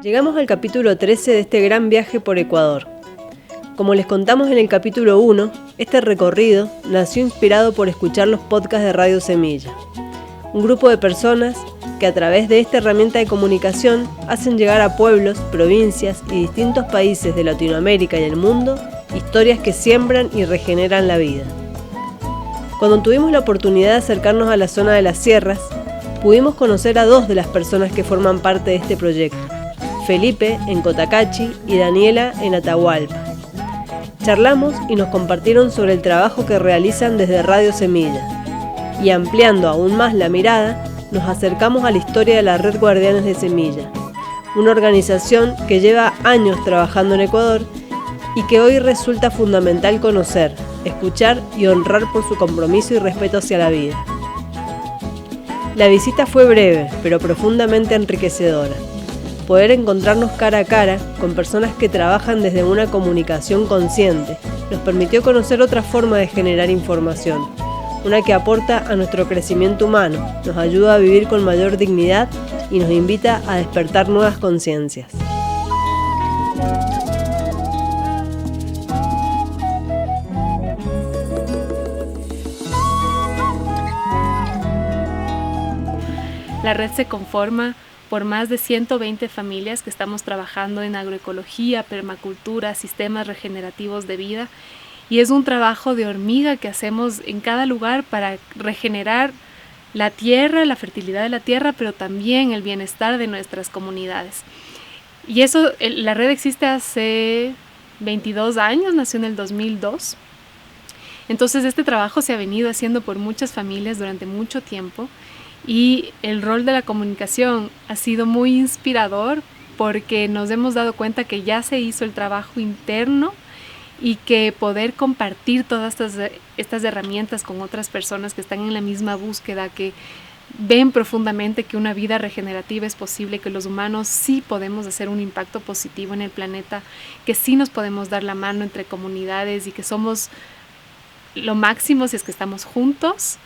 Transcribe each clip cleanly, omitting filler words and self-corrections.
Llegamos al capítulo 13 de este gran viaje por Ecuador. Como les contamos en el capítulo 1, este recorrido nació inspirado por escuchar los podcasts de Radio Semilla, un grupo de personas que a través de esta herramienta de comunicación hacen llegar a pueblos, provincias y distintos países de Latinoamérica y el mundo historias que siembran y regeneran la vida. Cuando tuvimos la oportunidad de acercarnos a la zona de las sierras, pudimos conocer a dos de las personas que forman parte de este proyecto, Felipe en Cotacachi y Daniela en Atahualpa. Charlamos y nos compartieron sobre el trabajo que realizan desde Radio Semilla. Y ampliando aún más la mirada, nos acercamos a la historia de la Red Guardianes de Semilla, una organización que lleva años trabajando en Ecuador y que hoy resulta fundamental conocer, escuchar y honrar por su compromiso y respeto hacia la vida. La visita fue breve, pero profundamente enriquecedora. Poder encontrarnos cara a cara con personas que trabajan desde una comunicación consciente nos permitió conocer otra forma de generar información, una que aporta a nuestro crecimiento humano, nos ayuda a vivir con mayor dignidad y nos invita a despertar nuevas conciencias. La red se conforma por más de 120 familias que estamos trabajando en agroecología, permacultura, sistemas regenerativos de vida, y es un trabajo de hormiga que hacemos en cada lugar para regenerar la tierra, la fertilidad de la tierra, pero también el bienestar de nuestras comunidades. Y eso, la red existe hace 22 años, nació en el 2002. Entonces este trabajo se ha venido haciendo por muchas familias durante mucho tiempo. Y el rol de la comunicación ha sido muy inspirador porque nos hemos dado cuenta que ya se hizo el trabajo interno y que poder compartir todas estas herramientas con otras personas que están en la misma búsqueda, que ven profundamente que una vida regenerativa es posible, que los humanos sí podemos hacer un impacto positivo en el planeta, que sí nos podemos dar la mano entre comunidades y que somos lo máximo si es que estamos juntos.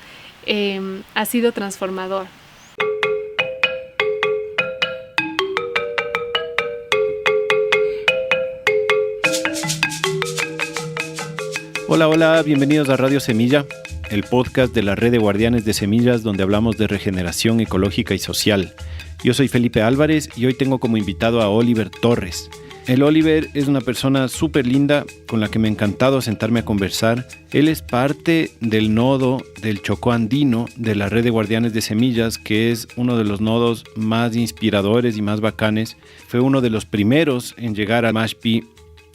Ha sido transformador. Hola, bienvenidos a Radio Semilla, el podcast de la Red de Guardianes de Semillas donde hablamos de regeneración ecológica y social. Yo soy Felipe Álvarez y hoy tengo como invitado a Oliver Torres. El Oliver es una persona súper linda con la que me ha encantado sentarme a conversar. Él es parte del nodo del Chocó Andino de la Red de Guardianes de Semillas, que es uno de los nodos más inspiradores y más bacanes. Fue uno de los primeros en llegar a Mashpi,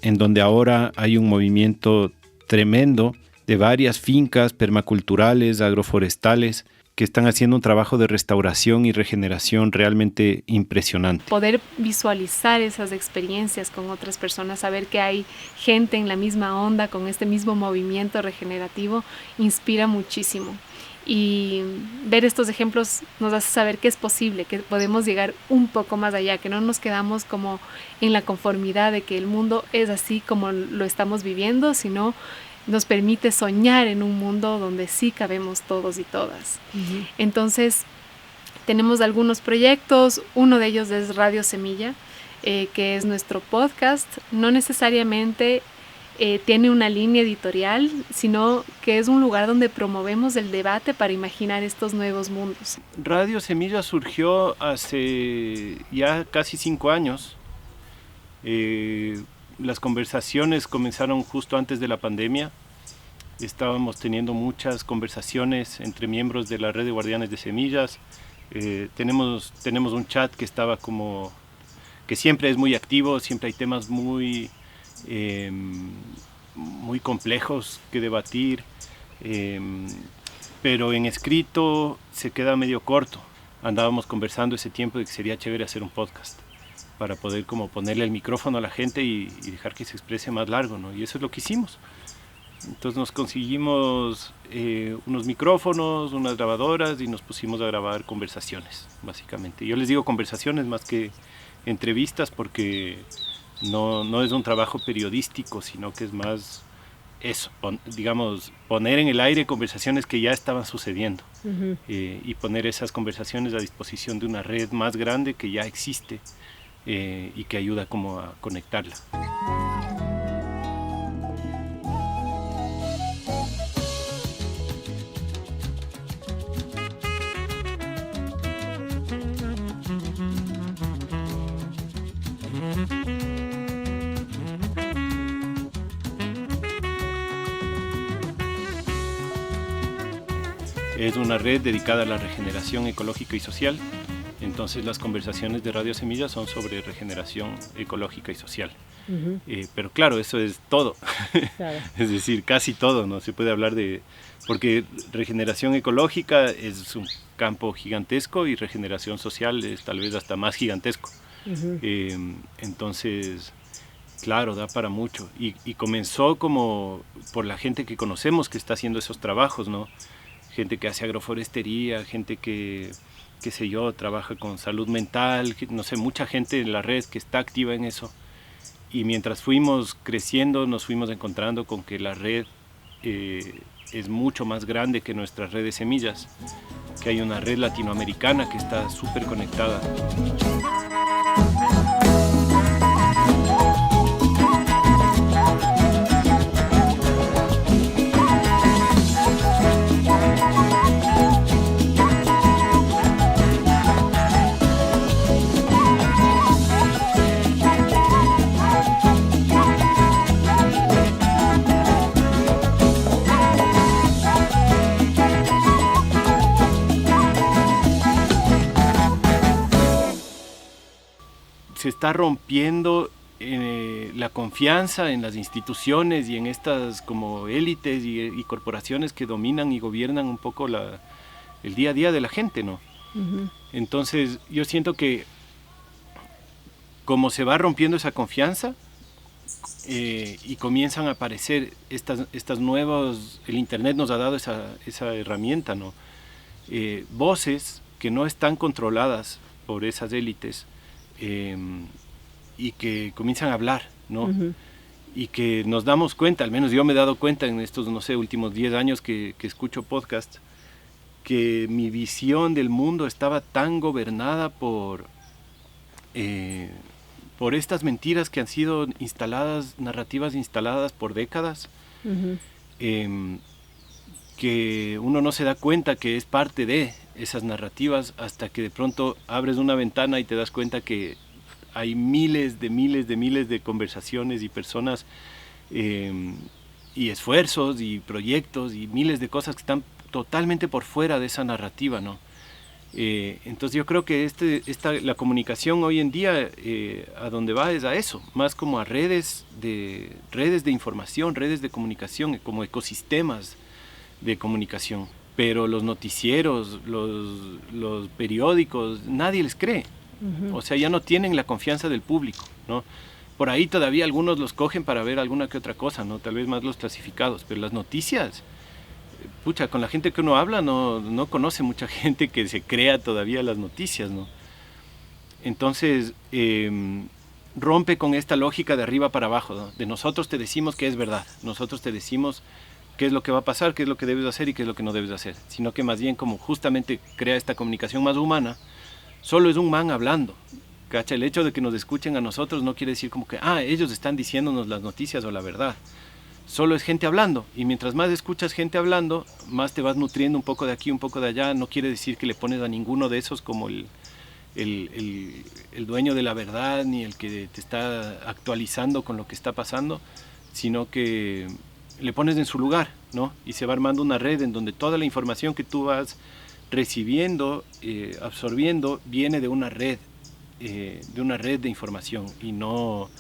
en donde ahora hay un movimiento tremendo de varias fincas permaculturales, agroforestales, que están haciendo un trabajo de restauración y regeneración realmente impresionante. Poder visualizar esas experiencias con otras personas, saber que hay gente en la misma onda, con este mismo movimiento regenerativo, inspira muchísimo. Y ver estos ejemplos nos hace saber que es posible, que podemos llegar un poco más allá, que no nos quedamos como en la conformidad de que el mundo es así como lo estamos viviendo, sino nos permite soñar en un mundo donde sí cabemos todos y todas. Uh-huh. Entonces, tenemos algunos proyectos. Uno de ellos es Radio Semilla, que es nuestro podcast. No necesariamente tiene una línea editorial, sino que es un lugar donde promovemos el debate para imaginar estos nuevos mundos. Radio Semilla surgió hace ya casi 5 años. Las conversaciones comenzaron justo antes de la pandemia. Estábamos teniendo muchas conversaciones entre miembros de la Red de Guardianes de Semillas. Tenemos un chat que estaba que siempre es muy activo, siempre hay temas muy complejos que debatir, pero en escrito se queda medio corto. Andábamos conversando ese tiempo de que sería chévere hacer un podcast para poder como ponerle el micrófono a la gente y dejar que se exprese más largo, ¿no? Y eso es lo que hicimos. Entonces nos conseguimos unos micrófonos, unas grabadoras y nos pusimos a grabar conversaciones, básicamente. Yo les digo conversaciones más que entrevistas porque no es un trabajo periodístico, sino que es más eso, poner en el aire conversaciones que ya estaban sucediendo. Uh-huh. Y poner esas conversaciones a disposición de una red más grande que ya existe y que ayuda como a conectarla. Es una red dedicada a la regeneración ecológica y social. Entonces las conversaciones de Radio Semillas son sobre regeneración ecológica y social. Pero claro, eso es todo. Claro. Es decir, casi todo, ¿no? Se puede hablar de... Porque regeneración ecológica es un campo gigantesco y regeneración social es tal vez hasta más gigantesco. Entonces, claro, da para mucho. Y comenzó como por la gente que conocemos que está haciendo esos trabajos, ¿no? Gente que hace agroforestería, gente que, qué sé yo, trabaja con salud mental, no sé, mucha gente en la red que está activa en eso. Y mientras fuimos creciendo, nos fuimos encontrando con que la red es mucho más grande que nuestra red de semillas, que hay una red latinoamericana que está súper conectada. Se está rompiendo la confianza en las instituciones y en estas como élites y corporaciones que dominan y gobiernan un poco el día a día de la gente, ¿no? Entonces yo siento que como se va rompiendo esa confianza y comienzan a aparecer estas nuevas, el internet nos ha dado esa herramienta, ¿no? Voces que no están controladas por esas élites, y que comienzan a hablar, ¿no? Y que nos damos cuenta, al menos yo me he dado cuenta en estos, no sé, últimos 10 años que escucho podcasts, que mi visión del mundo estaba tan gobernada por estas mentiras que han sido narrativas instaladas por décadas, que uno no se da cuenta que es parte de esas narrativas hasta que de pronto abres una ventana y te das cuenta que hay miles de conversaciones y personas y esfuerzos y proyectos y miles de cosas que están totalmente por fuera de esa narrativa, ¿no? Entonces yo creo que la comunicación hoy en día a donde va es a eso, más como a redes de información, redes de comunicación, como ecosistemas de comunicación. Pero los noticieros, los periódicos, nadie les cree. O sea, ya no tienen la confianza del público, ¿no? Por ahí todavía algunos los cogen para ver alguna que otra cosa, ¿no? Tal vez más los clasificados, pero las noticias, pucha, con la gente que uno habla no conoce mucha gente que se crea todavía las noticias, ¿no? Entonces, rompe con esta lógica de arriba para abajo, ¿no? De nosotros te decimos que es verdad, nosotros te decimos qué es lo que va a pasar, qué es lo que debes hacer y qué es lo que no debes hacer, sino que más bien como justamente crea esta comunicación más humana, solo es un man hablando, ¿cacha? El hecho de que nos escuchen a nosotros no quiere decir como que, ellos están diciéndonos las noticias o la verdad, solo es gente hablando, y mientras más escuchas gente hablando, más te vas nutriendo un poco de aquí, un poco de allá. No quiere decir que le pones a ninguno de esos como el dueño de la verdad, ni el que te está actualizando con lo que está pasando, sino que le pones en su lugar, ¿no? Y se va armando una red en donde toda la información que tú vas recibiendo, absorbiendo, viene de una red de información y no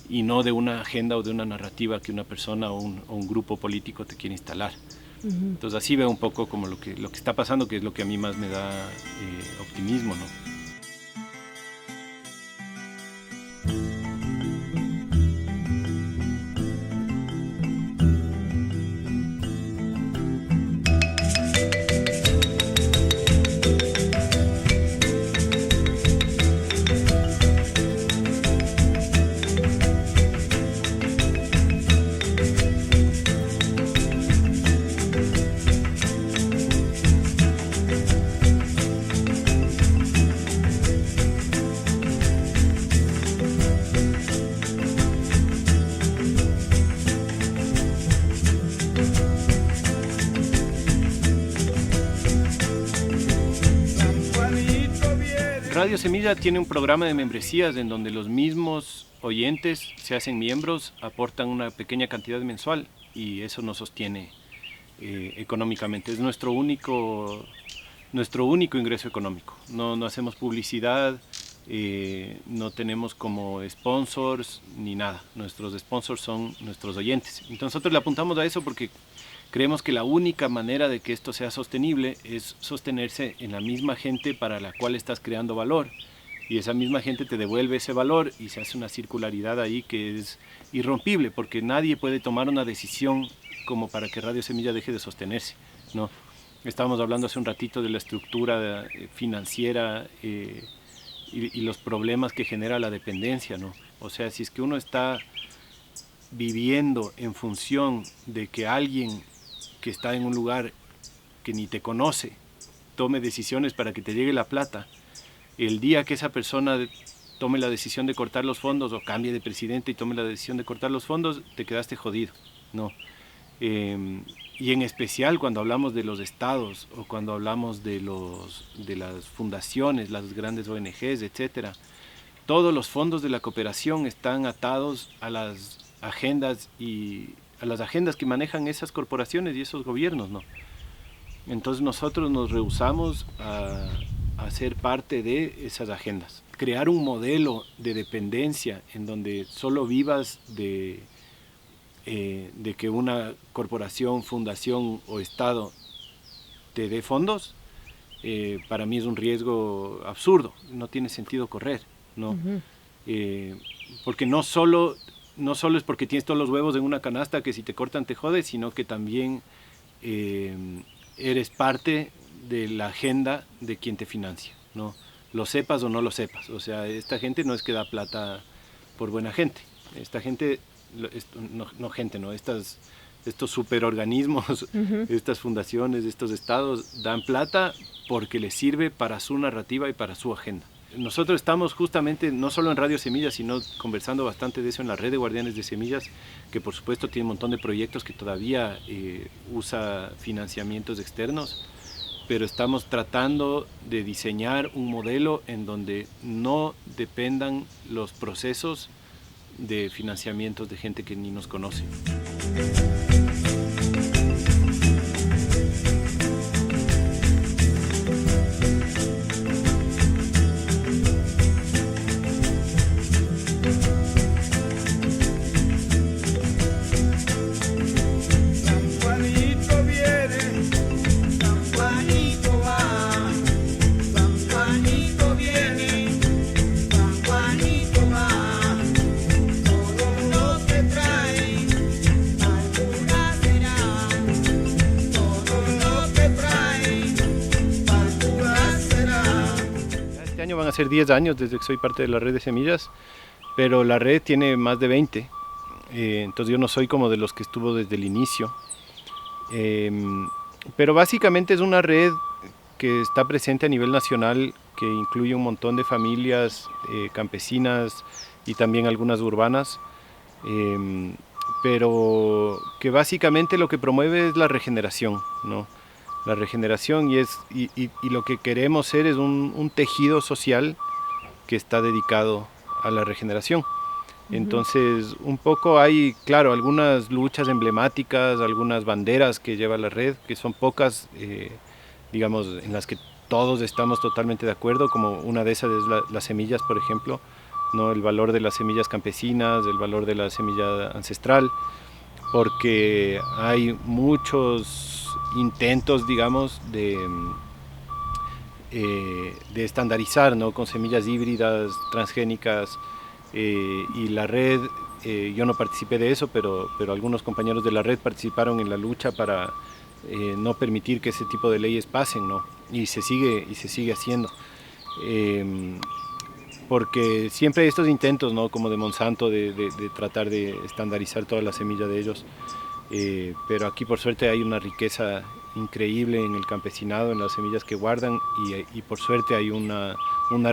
de una agenda o de una narrativa que una persona o un grupo político te quiere instalar. Entonces así veo un poco como lo que está pasando, que es lo que a mí más me da optimismo, ¿no? Radio Semilla tiene un programa de membresías en donde los mismos oyentes se hacen miembros, aportan una pequeña cantidad mensual y eso nos sostiene económicamente. Es nuestro único ingreso económico. No hacemos publicidad, no tenemos como sponsors ni nada. Nuestros sponsors son nuestros oyentes. Entonces nosotros le apuntamos a eso porque creemos que la única manera de que esto sea sostenible es sostenerse en la misma gente para la cual estás creando valor. Y esa misma gente te devuelve ese valor y se hace una circularidad ahí que es irrompible, porque nadie puede tomar una decisión como para que Radio Semilla deje de sostenerse, ¿no? Estábamos hablando hace un ratito de la estructura financiera y los problemas que genera la dependencia, ¿no? O sea, si es que uno está viviendo en función de que alguien que está en un lugar que ni te conoce tome decisiones para que te llegue la plata, el día que esa persona tome la decisión de cortar los fondos o cambie de presidente y tome la decisión de cortar los fondos, te quedaste jodido, ¿no? Y en especial cuando hablamos de los estados o cuando hablamos de las fundaciones, las grandes ONGs, etcétera, todos los fondos de la cooperación están atados a las agendas que manejan esas corporaciones y esos gobiernos, ¿no? Entonces nosotros nos rehusamos a ser parte de esas agendas. Crear un modelo de dependencia en donde solo vivas de que una corporación, fundación o estado te dé fondos, para mí es un riesgo absurdo, no tiene sentido correr, ¿no? Uh-huh. Porque no solo es porque tienes todos los huevos en una canasta que si te cortan te jodes, sino que también eres parte de la agenda de quien te financia, ¿no? Lo sepas o no lo sepas. O sea, esta gente no es que da plata por buena gente. Esta gente, estos superorganismos, uh-huh, estas fundaciones, estos estados dan plata porque les sirve para su narrativa y para su agenda. Nosotros estamos justamente, no solo en Radio Semillas, sino conversando bastante de eso en la red de Guardianes de Semillas, que por supuesto tiene un montón de proyectos que todavía usa financiamientos externos, pero estamos tratando de diseñar un modelo en donde no dependan los procesos de financiamientos de gente que ni nos conoce. Van a ser 10 años desde que soy parte de la red de Semillas, pero la red tiene más de 20, entonces yo no soy como de los que estuvo desde el inicio, pero básicamente es una red que está presente a nivel nacional, que incluye un montón de familias campesinas y también algunas urbanas, pero que básicamente lo que promueve es la regeneración, ¿no? La regeneración y lo que queremos ser es un tejido social que está dedicado a la regeneración. Entonces, un poco hay, claro, algunas luchas emblemáticas, algunas banderas que lleva la red, que son pocas, digamos, en las que todos estamos totalmente de acuerdo, como una de esas es las semillas, por ejemplo, ¿no? El valor de las semillas campesinas, el valor de la semilla ancestral, porque hay muchos intentos, digamos, de estandarizar, ¿no? Con semillas híbridas, transgénicas, y la red, yo no participé de eso, pero algunos compañeros de la red participaron en la lucha para no permitir que ese tipo de leyes pasen, ¿no? Y se sigue haciendo. Porque siempre hay estos intentos, ¿no? Como de Monsanto, de tratar de estandarizar toda la semilla de ellos. Pero aquí por suerte hay una riqueza increíble en el campesinado, en las semillas que guardan y por suerte hay una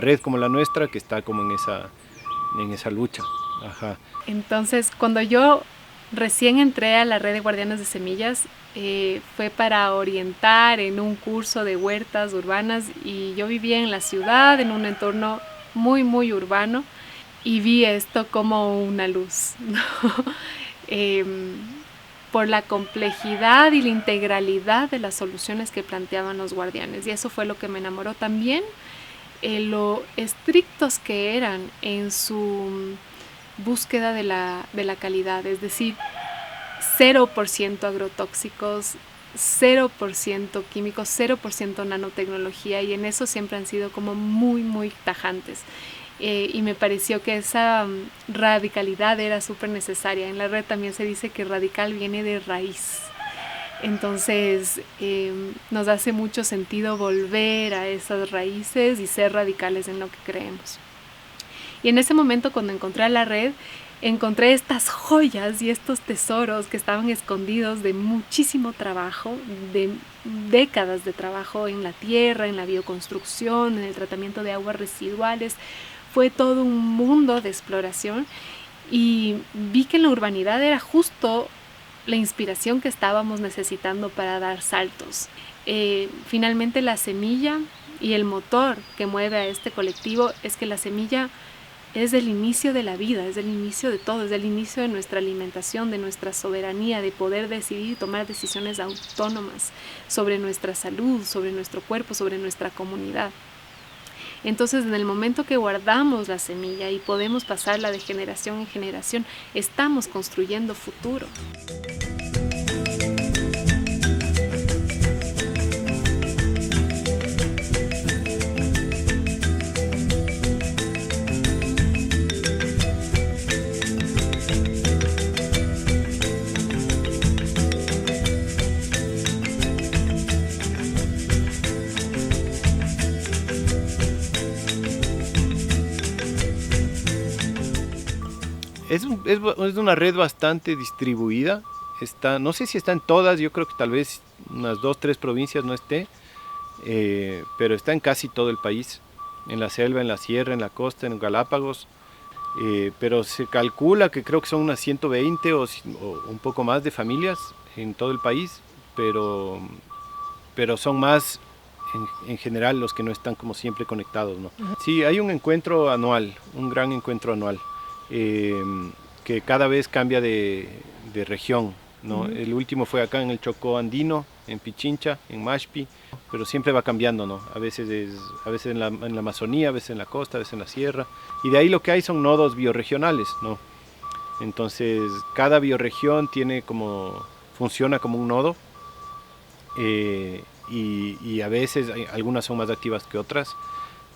red como la nuestra que está como en esa lucha. Ajá. Entonces, cuando yo recién entré a la red de Guardianes de Semillas, fue para orientar en un curso de huertas urbanas, y yo vivía en la ciudad, en un entorno muy, muy urbano, y vi esto como una luz, ¿no? Por la complejidad y la integralidad de las soluciones que planteaban los guardianes, y eso fue lo que me enamoró también, lo estrictos que eran en su búsqueda de la calidad, es decir, 0% agrotóxicos, 0% químicos, 0% nanotecnología, y en eso siempre han sido como muy, muy tajantes. Y me pareció que esa radicalidad era súper necesaria. En la red también se dice que radical viene de raíz. Entonces nos hace mucho sentido volver a esas raíces y ser radicales en lo que creemos. Y en ese momento, cuando encontré a la red, encontré estas joyas y estos tesoros que estaban escondidos de muchísimo trabajo, de décadas de trabajo en la tierra, en la bioconstrucción, en el tratamiento de aguas residuales. Fue todo un mundo de exploración, y vi que en la urbanidad era justo la inspiración que estábamos necesitando para dar saltos. Finalmente, la semilla y el motor que mueve a este colectivo es que la semilla es el inicio de la vida, es el inicio de todo, es el inicio de nuestra alimentación, de nuestra soberanía, de poder decidir y tomar decisiones autónomas sobre nuestra salud, sobre nuestro cuerpo, sobre nuestra comunidad. Entonces, en el momento que guardamos la semilla y podemos pasarla de generación en generación, estamos construyendo futuro. Es una red bastante distribuida. No sé si está en todas, yo creo que tal vez unas 2-3 provincias no esté, pero está en casi todo el país, en la selva, en la sierra, en la costa, en Galápagos, pero se calcula que creo que son unas 120 o un poco más de familias en todo el país, pero son más en general los que no están como siempre conectados, ¿no? Sí, hay un encuentro anual, un gran encuentro anual, que cada vez cambia de región, ¿no? El último fue acá en el Chocó Andino, en Pichincha, en Mashpi, pero siempre va cambiando, ¿no? A veces en la Amazonía, a veces en la costa, a veces en la sierra, y de ahí lo que hay son nodos biorregionales, ¿no? Entonces cada biorregión funciona como un nodo, y a veces algunas son más activas que otras,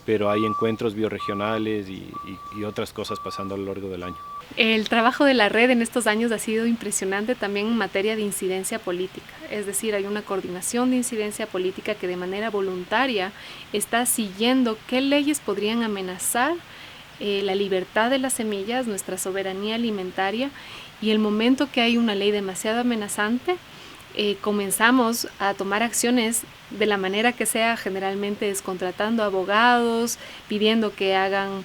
pero hay encuentros biorregionales y otras cosas pasando a lo largo del año. El trabajo de la red en estos años ha sido impresionante también en materia de incidencia política, es decir, hay una coordinación de incidencia política que de manera voluntaria está siguiendo qué leyes podrían amenazar la libertad de las semillas, nuestra soberanía alimentaria, y el momento que hay una ley demasiado amenazante, comenzamos a tomar acciones de la manera que sea, generalmente es contratando abogados, pidiendo que hagan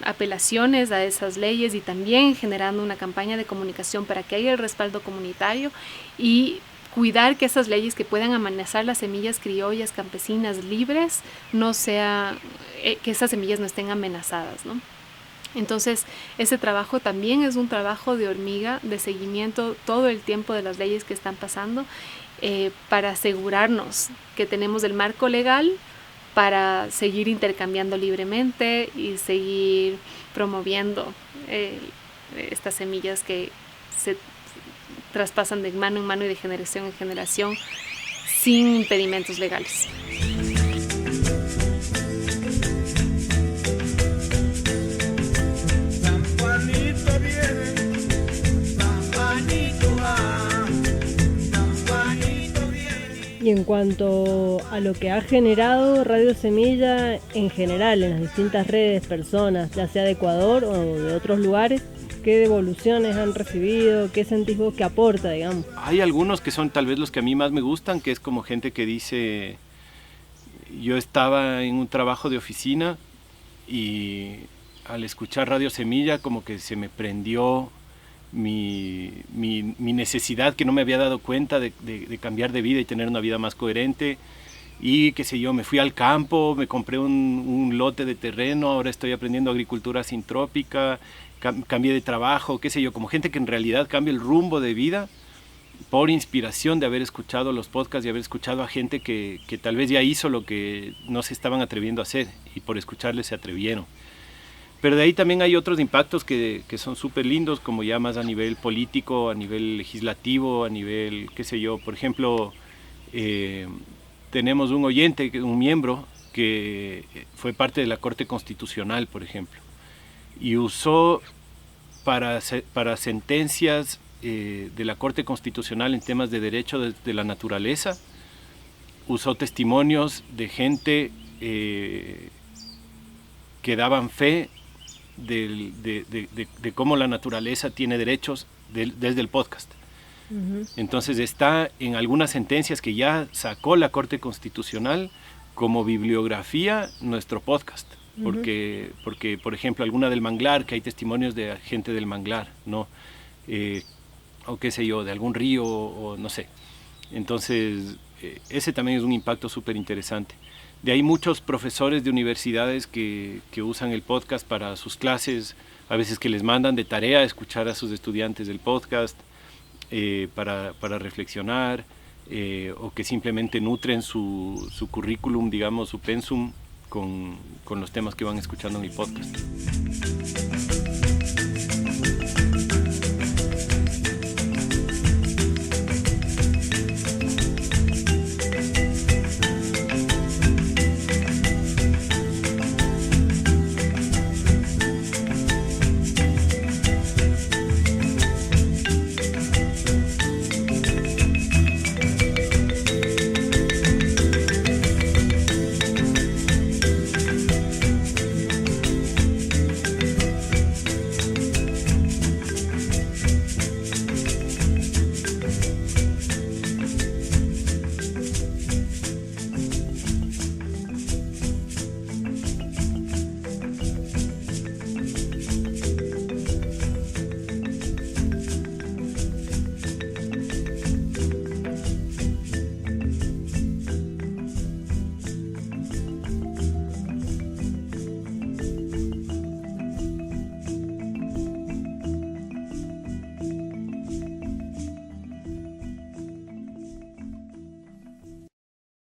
apelaciones a esas leyes, y también generando una campaña de comunicación para que haya el respaldo comunitario y cuidar que esas leyes que puedan amenazar las semillas criollas campesinas libres que esas semillas no estén amenazadas, ¿no? Entonces, ese trabajo también es un trabajo de hormiga, de seguimiento todo el tiempo de las leyes que están pasando, para asegurarnos que tenemos el marco legal para seguir intercambiando libremente y seguir promoviendo estas semillas que se traspasan de mano en mano y de generación en generación sin impedimentos legales. Y en cuanto a lo que ha generado Radio Semilla en general en las distintas redes, personas, ya sea de Ecuador o de otros lugares, ¿qué devoluciones han recibido? ¿Qué sentís vos que aporta, digamos? Hay algunos que son tal vez los que a mí más me gustan, que es como gente que dice: yo estaba en un trabajo de oficina y al escuchar Radio Semilla como que se me prendió necesidad que no me había dado cuenta de cambiar de vida y tener una vida más coherente. Y qué sé yo, me fui al campo, me compré un lote de terreno, ahora estoy aprendiendo agricultura sintrópica, cambié de trabajo, qué sé yo, como gente que en realidad cambia el rumbo de vida por inspiración de haber escuchado los podcasts y haber escuchado a gente que tal vez ya hizo lo que no se estaban atreviendo a hacer y por escucharles se atrevieron. Pero de ahí también hay otros impactos que son súper lindos, como ya más a nivel político, a nivel legislativo, a nivel, qué sé yo, por ejemplo, tenemos un oyente, un miembro, que fue parte de la Corte Constitucional, por ejemplo, y usó para sentencias de la Corte Constitucional en temas de derecho de la naturaleza, usó testimonios de gente que daban fe de cómo la naturaleza tiene derechos desde el podcast. Entonces está en algunas sentencias que ya sacó la Corte Constitucional como bibliografía nuestro podcast, porque por ejemplo alguna del manglar, que hay testimonios de gente del manglar, ¿no? O qué sé yo, de algún río o no sé. Entonces ese también es un impacto súper interesante. De ahí muchos profesores de universidades que usan el podcast para sus clases, a veces que les mandan de tarea escuchar a sus estudiantes del podcast, para reflexionar, o que simplemente nutren su currículum, digamos, su pensum con los temas que van escuchando en el podcast.